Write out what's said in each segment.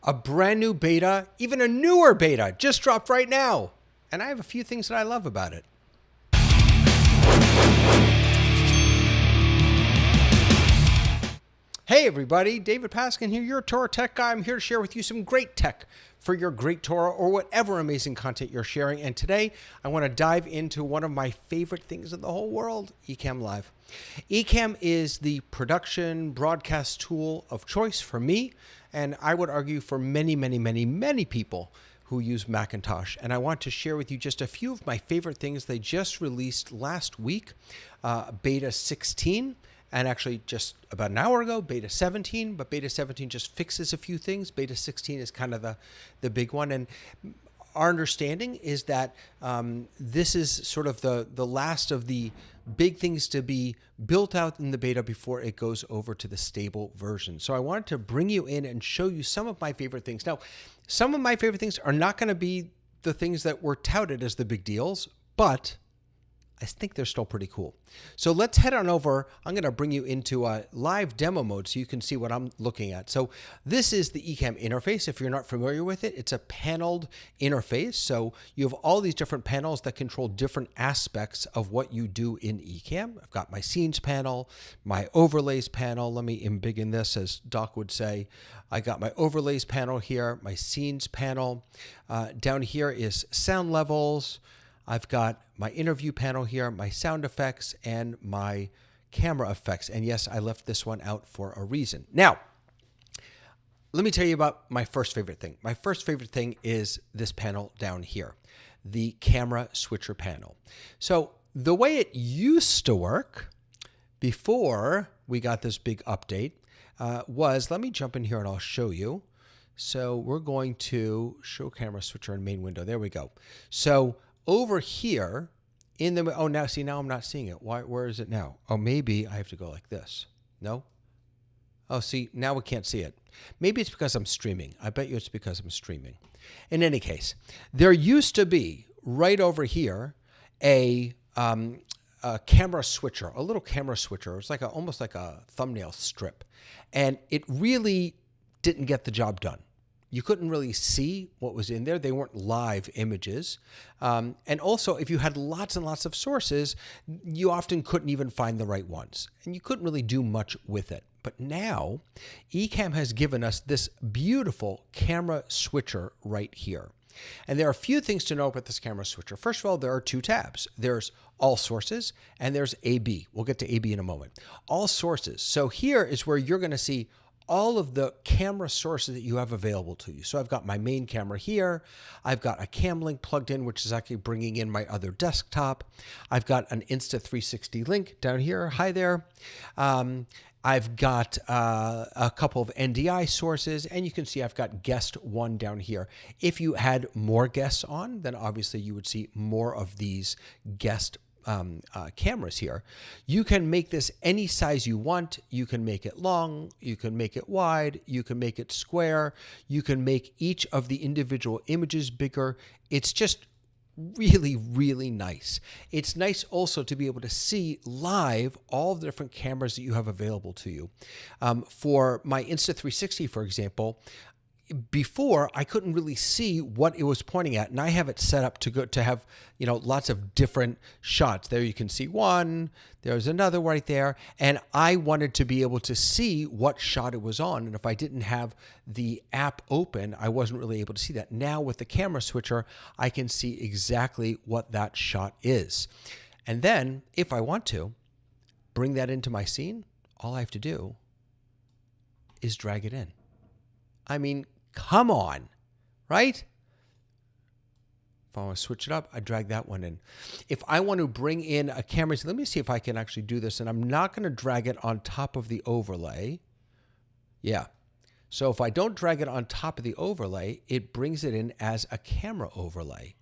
A brand new beta, even a newer beta, just dropped right now. And I have a few things that I love about it. Hey everybody, David Paskin here, your Torah tech guy. I'm here to share with you some great tech for your great Torah or whatever amazing content you're sharing. And today I want to dive into one of my favorite things in the whole world, Ecamm Live. Ecamm is the production broadcast tool of choice for me, and I would argue for many people who use Macintosh. And I want to share with you just a few of my favorite things. They just released last week, beta 16. And actually just about an hour ago, beta 17, but beta 17 just fixes a few things. Beta 16 is kind of the big one. And our understanding is that this is sort of the last of the big things to be built out in the beta before it goes over to the stable version. So I wanted to bring you in and show you some of my favorite things. Now, some of my favorite things are not going to be the things that were touted as the big deals, but I think they're still pretty cool. So let's head on over. I'm going to bring you into a live demo mode so you can see what I'm looking at. So this is the Ecamm interface. If you're not familiar with it, it's a paneled interface. So you have all these different panels that control different aspects of what you do in Ecamm. I've got my scenes panel, my overlays panel. Let me embiggen this, as Doc would say. I got my overlays panel here, my scenes panel. Down here is sound levels. I've got my interview panel here, my sound effects, and my camera effects. And yes, I left this one out for a reason. Now, let me tell you about my first favorite thing. My first favorite thing is this panel down here, the camera switcher panel. So the way it used to work before we got this big update was, let me jump in here and I'll show you. So we're going to show camera switcher in main window. There we go. So over here in the, oh, now see, now I'm not seeing it. Why, where is it now? Oh, maybe I have to go like this. No? Oh, see, now we can't see it. Maybe it's because I'm streaming. I bet you it's because I'm streaming. In any case, there used to be right over here a camera switcher, a little camera switcher. It's like almost like a thumbnail strip. And it really didn't get the job done. You couldn't really see what was in there. They weren't live images. And also, if you had lots and lots of sources, you often couldn't even find the right ones. And you couldn't really do much with it. But now, Ecamm has given us this beautiful camera switcher right here. And there are a few things to know about this camera switcher. First of all, there are two tabs. There's all sources and there's AB. We'll get to AB in a moment. All sources. So here is where you're going to see all of the camera sources that you have available to you. So I've got my main camera here. I've got a cam link plugged in, which is actually bringing in my other desktop. I've got an Insta360 link down here. Hi there. I've got a couple of NDI sources, and you can see I've got guest one down here. If you had more guests on, then obviously you would see more of these guest cameras here. You can make this any size you want. You can make it long, you can make it wide, you can make it square, you can make each of the individual images bigger. It's just really nice. It's nice also to be able to see live all the different cameras that you have available to you. For my Insta360, for example, before I couldn't really see what it was pointing at, and I have it set up to have, you know, lots of different shots. There you can see one, there's another right there, and I wanted to be able to see what shot it was on, and if I didn't have the app open, I wasn't really able to see that. Now with the camera switcher, I can see exactly what that shot is. And then if I want to bring that into my scene, all I have to do is drag it in. I mean, come on, right? If I want to switch it up, I drag that one in. If I want to bring in a camera, let me see if I can actually do this. And I'm not going to drag it on top of the overlay. Yeah. So if I don't drag it on top of the overlay, it brings it in as a camera overlay.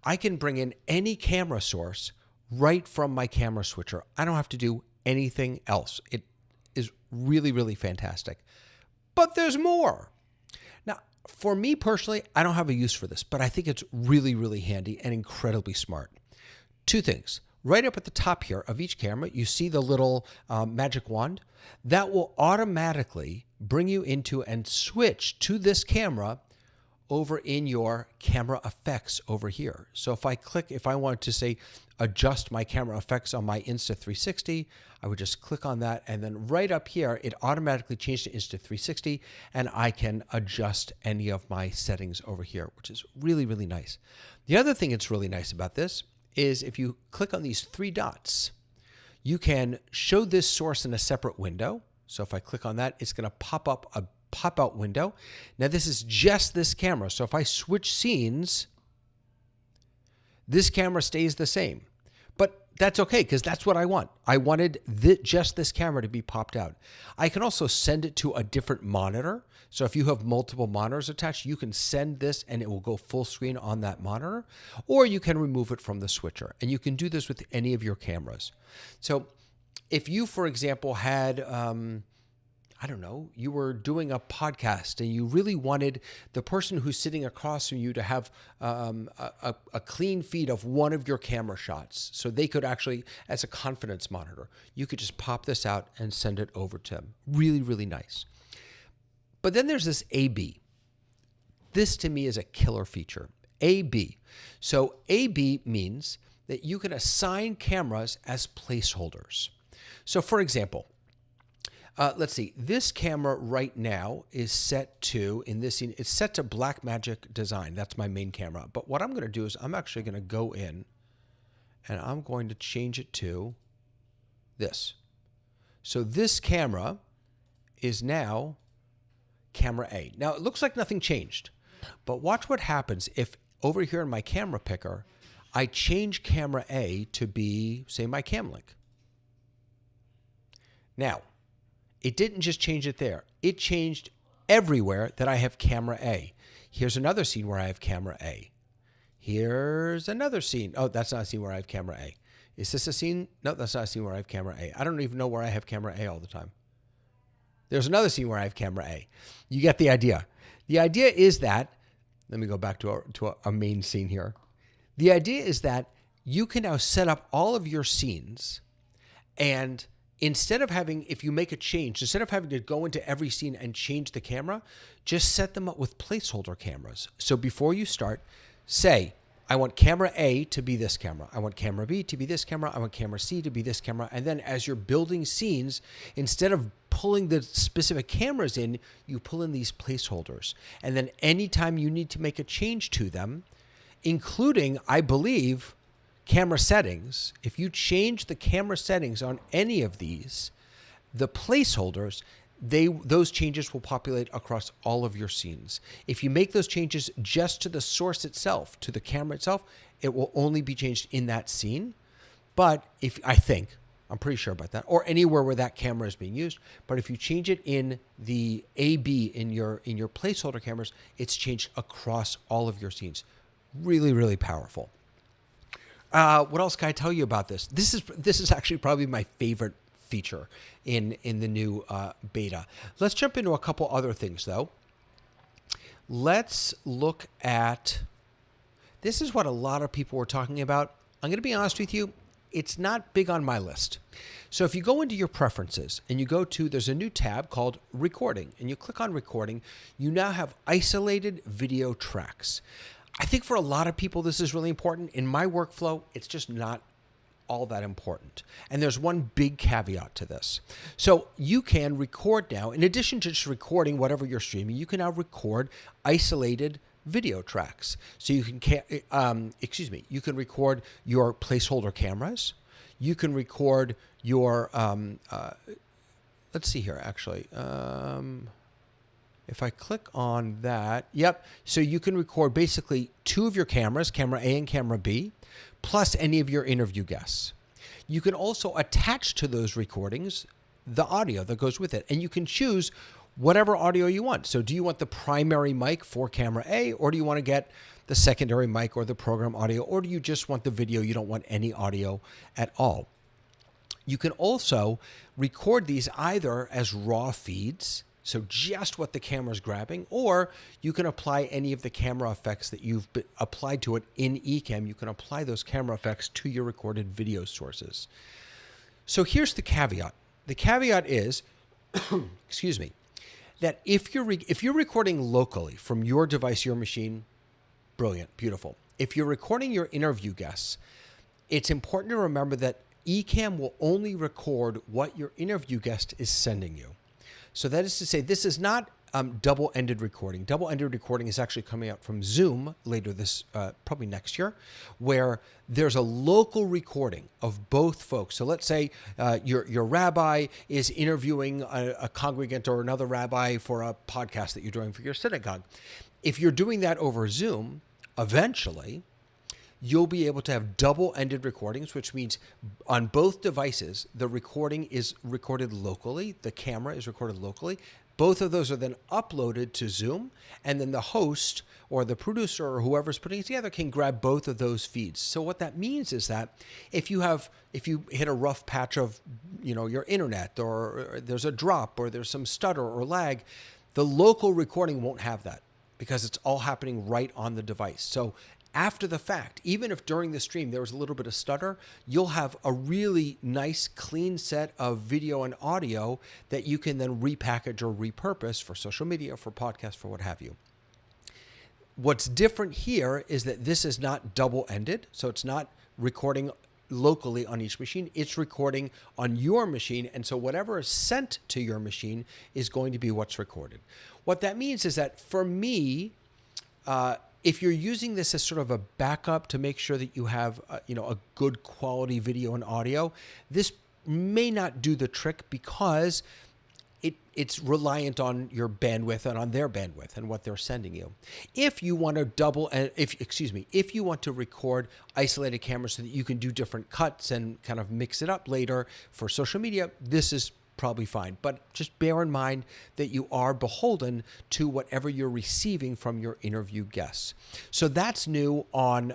I can bring in any camera source right from my camera switcher. I don't have to do anything else. It is really fantastic. But there's more. Now, for me personally, I don't have a use for this, but I think it's really handy and incredibly smart. Two things. Right up at the top here of each camera, you see the little magic wand. That will automatically bring you into and switch to this camera over in your camera effects over here. So if I click, if I wanted to say adjust my camera effects on my Insta360, I would just click on that, and then right up here, it automatically changed to Insta360, and I can adjust any of my settings over here, which is really, really nice. The other thing that's really nice about this is if you click on these three dots, you can show this source in a separate window. So if I click on that, it's going to pop up a pop-out window. Now this is just this camera. So if I switch scenes, this camera stays the same. But that's okay, because that's what I want. I wanted just this camera to be popped out. I can also send it to a different monitor. So if you have multiple monitors attached, you can send this and it will go full screen on that monitor, or you can remove it from the switcher. And you can do this with any of your cameras. So if you, for example, had, I don't know, you were doing a podcast and you really wanted the person who's sitting across from you to have a clean feed of one of your camera shots, so they could actually, as a confidence monitor, you could just pop this out and send it over to them. Really, really nice. But then there's this AB. This to me is a killer feature. AB. So AB means that you can assign cameras as placeholders. So for example, let's see, this camera right now is set to, in this scene, it's set to Blackmagic Design. That's my main camera. But what I'm going to do is I'm actually going to go in and I'm going to change it to this. So this camera is now camera A. Now it looks like nothing changed, but watch what happens if over here in my camera picker, I change camera A to be, say, my cam link. Now, it didn't just change it there. It changed everywhere that I have camera A. Here's another scene where I have camera A. Here's another scene. Oh, that's not a scene where I have camera A. Is this a scene? No, that's not a scene where I have camera A. I don't even know where I have camera A all the time. There's another scene where I have camera A. You get the idea. The idea is that, let me go back to a main scene here. The idea is that you can now set up all of your scenes, and instead of having, if you make a change, instead of having to go into every scene and change the camera, just set them up with placeholder cameras. So before you start, say, I want camera A to be this camera. I want camera B to be this camera. I want camera C to be this camera. And then as you're building scenes, instead of pulling the specific cameras in, you pull in these placeholders. And then anytime you need to make a change to them, including, I believe, camera settings, if you change the camera settings on any of these, the placeholders, those changes will populate across all of your scenes. If you make those changes just to the source itself, to the camera itself, it will only be changed in that scene. But if, I think, I'm pretty sure about that, or anywhere where that camera is being used. But if you change it in the AB in your placeholder cameras, it's changed across all of your scenes. Really, really powerful. What else can I tell you about this? This is actually probably my favorite feature in the new beta. Let's jump into a couple other things though. Let's look at, this is what a lot of people were talking about. I'm going to be honest with you, it's not big on my list. So if you go into your preferences and you go to, there's a new tab called recording, and you click on recording, you now have isolated video tracks. I think for a lot of people, this is really important. In my workflow, it's just not all that important. And there's one big caveat to this. So you can record now, in addition to just recording whatever you're streaming, you can now record isolated video tracks. So you can, you can record your placeholder cameras. You can record your, let's see here, actually. If I click on that, yep. So you can record basically two of your cameras, camera A and camera B, plus any of your interview guests. You can also attach to those recordings the audio that goes with it, and you can choose whatever audio you want. So do you want the primary mic for camera A, or do you want to get the secondary mic or the program audio, or do you just want the video? You don't want any audio at all. You can also record these either as raw feeds, so just what the camera's grabbing, or you can apply any of the camera effects that you've applied to it in Ecamm. You can apply those camera effects to your recorded video sources. So here's the caveat. The caveat is, excuse me, that if you're recording locally from your device, your machine, brilliant, beautiful. If you're recording your interview guests, it's important to remember that Ecamm will only record what your interview guest is sending you. So that is to say, this is not double-ended recording. Double-ended recording is actually coming out from Zoom later this, probably next year, where there's a local recording of both folks. So let's say your rabbi is interviewing a congregant or another rabbi for a podcast that you're doing for your synagogue. If you're doing that over Zoom, eventually, you'll be able to have double-ended recordings, which means on both devices, the recording is recorded locally, the camera is recorded locally. Both of those are then uploaded to Zoom, and then the host or the producer or whoever's putting it together can grab both of those feeds. So what that means is that if you hit a rough patch of, your internet, or there's a drop, or there's some stutter or lag, the local recording won't have that because it's all happening right on the device. So after the fact, even if during the stream there was a little bit of stutter, you'll have a really nice, clean set of video and audio that you can then repackage or repurpose for social media, for podcasts, for what have you. What's different here is that this is not double-ended, so it's not recording locally on each machine. It's recording on your machine, and so whatever is sent to your machine is going to be what's recorded. What that means is that for me, if you're using this as sort of a backup to make sure that you have, a good quality video and audio, this may not do the trick because it's reliant on your bandwidth and on their bandwidth and what they're sending you. If you want to if you want to record isolated cameras so that you can do different cuts and kind of mix it up later for social media, this is probably fine. But just bear in mind that you are beholden to whatever you're receiving from your interview guests. So that's new on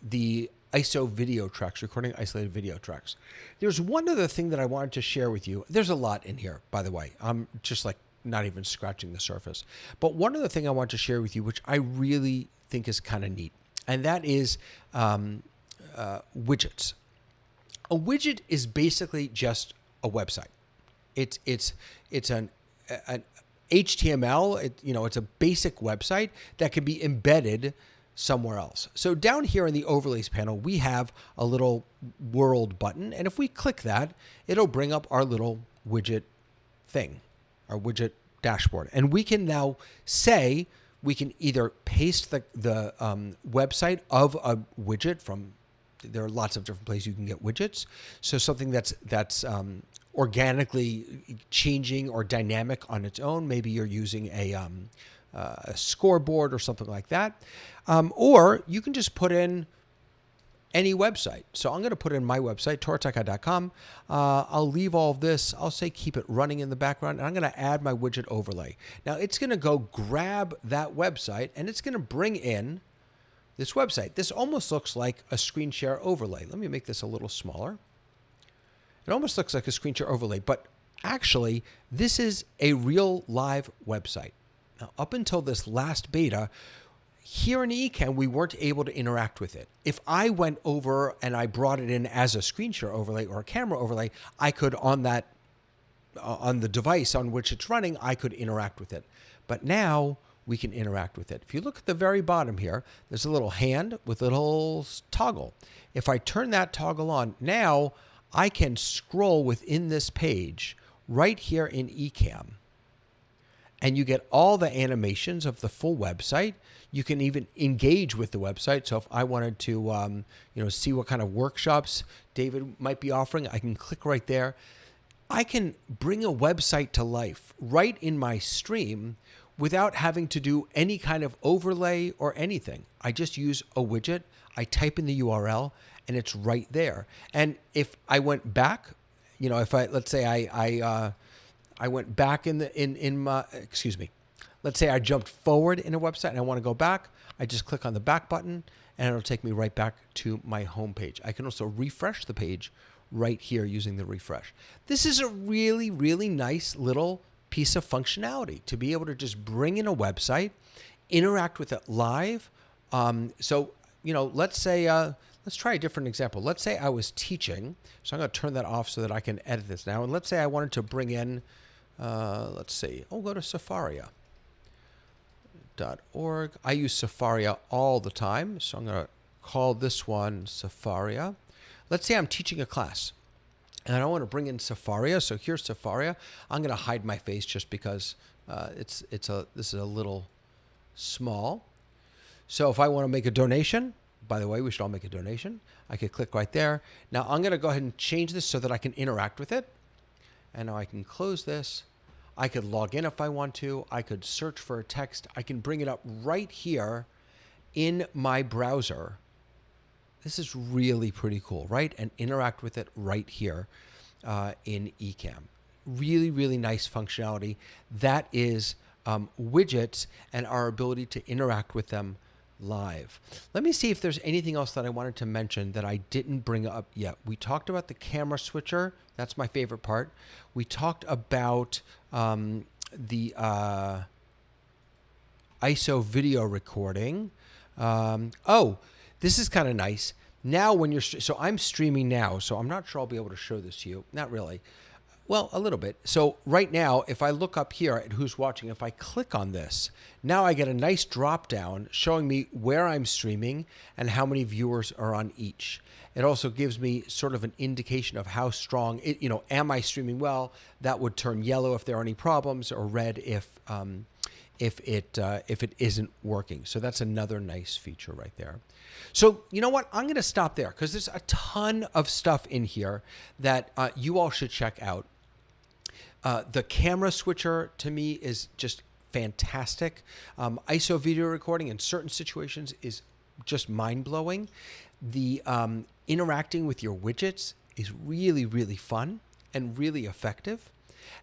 the ISO video tracks, recording isolated video tracks. There's one other thing that I wanted to share with you. There's a lot in here, by the way. I'm just not even scratching the surface. But one other thing I want to share with you, which I really think is kind of neat, and that is widgets. A widget is basically just a website. It's an HTML. It's a basic website that can be embedded somewhere else. So down here in the overlays panel, we have a little world button, and if we click that, it'll bring up our little widget thing, our widget dashboard, and we can now say we can either paste the website of a widget from. There are lots of different places you can get widgets. So something that's organically changing or dynamic on its own. Maybe you're using a scoreboard or something like that. Or you can just put in any website. So I'm going to put in my website, TorahTechGuy.com. I'll leave all of this. I'll say keep it running in the background, and I'm going to add my widget overlay. Now it's going to go grab that website, and it's going to bring in this website. This almost looks like a screen share overlay. Let me make this a little smaller. It almost looks like a screen share overlay, but actually this is a real live website. Now, up until this last beta, here in Ecamm, we weren't able to interact with it. If I went over and I brought it in as a screen share overlay or a camera overlay, I could, on the device on which it's running, I could interact with it. But now we can interact with it. If you look at the very bottom here, there's a little hand with a little toggle. If I turn that toggle on, now I can scroll within this page right here in Ecamm. And you get all the animations of the full website. You can even engage with the website. So if I wanted to see what kind of workshops David might be offering, I can click right there. I can bring a website to life right in my stream without having to do any kind of overlay or anything. I just use a widget, I type in the URL, and it's right there. And if I went back, let's say I went back let's say I jumped forward in a website and I want to go back, I just click on the back button and it'll take me right back to my home page. I can also refresh the page right here using the refresh. This is a really, really nice little piece of functionality to be able to just bring in a website, interact with it live. Let's say, let's try a different example. Let's say I was teaching, so I'm going to turn that off so that I can edit this now. And let's say I wanted to bring in, Let's see. Oh, go to Safaria.org. I use Safaria all the time, so I'm going to call this one Safaria. Let's say I'm teaching a class, and I want to bring in Safaria. So here's Safaria. I'm going to hide my face just because this is a little small. So if I want to make a donation, by the way, we should all make a donation. I could click right there. Now I'm going to go ahead and change this so that I can interact with it. And now I can close this. I could log in if I want to. I could search for a text. I can bring it up right here in my browser. This is really pretty cool, right? And interact with it right here in Ecamm. Really, really nice functionality. That is widgets and our ability to interact with them live. Let me see if there's anything else that I wanted to mention that I didn't bring up yet. We talked about the camera switcher. That's my favorite part. We talked about the ISO video recording. Oh, this is kind of nice. Now when you're, so I'm streaming now, so I'm not sure I'll be able to show this to you. Not really. Well, a little bit. So right now, if I look up here at who's watching, if I click on this, now I get a nice drop down showing me where I'm streaming and how many viewers are on each. It also gives me sort of an indication of how strong it, am I streaming well? That would turn yellow if there are any problems, or red if it isn't working. So that's another nice feature right there. So you know what? I'm going to stop there because there's a ton of stuff in here that you all should check out. The camera switcher to me is just fantastic. ISO video recording in certain situations is just mind-blowing. The interacting with your widgets is really, really fun and really effective.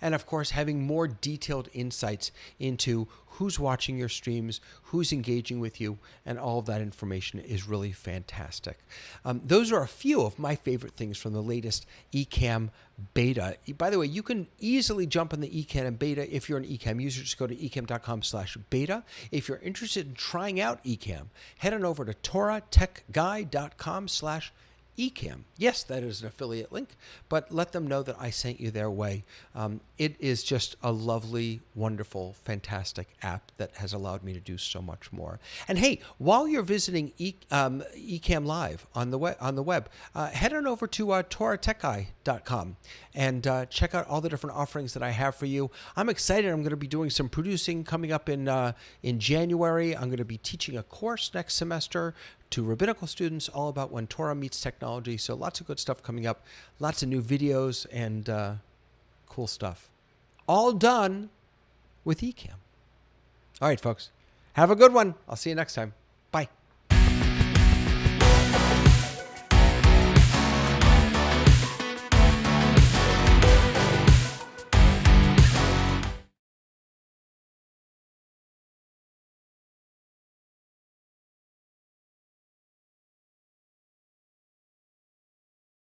And of course, having more detailed insights into who's watching your streams, who's engaging with you, and all of that information is really fantastic. Those are a few of my favorite things from the latest Ecamm beta. By the way, you can easily jump on the Ecamm beta if you're an Ecamm user. Just go to ecamm.com/beta. If you're interested in trying out Ecamm, head on over to TorahTechGuy.com/Ecamm. Yes, that is an affiliate link, but let them know that I sent you their way. It is just a lovely, wonderful, fantastic app that has allowed me to do so much more. And hey, while you're visiting Ecamm Live on the web, head on over to TorahTechGuy.com and check out all the different offerings that I have for you. I'm excited. I'm going to be doing some producing coming up in January. I'm going to be teaching a course next semester to rabbinical students all about when Torah meets technology. So lots of good stuff coming up, lots of new videos and cool stuff. All done with Ecamm. All right, folks. Have a good one. I'll see you next time. Bye.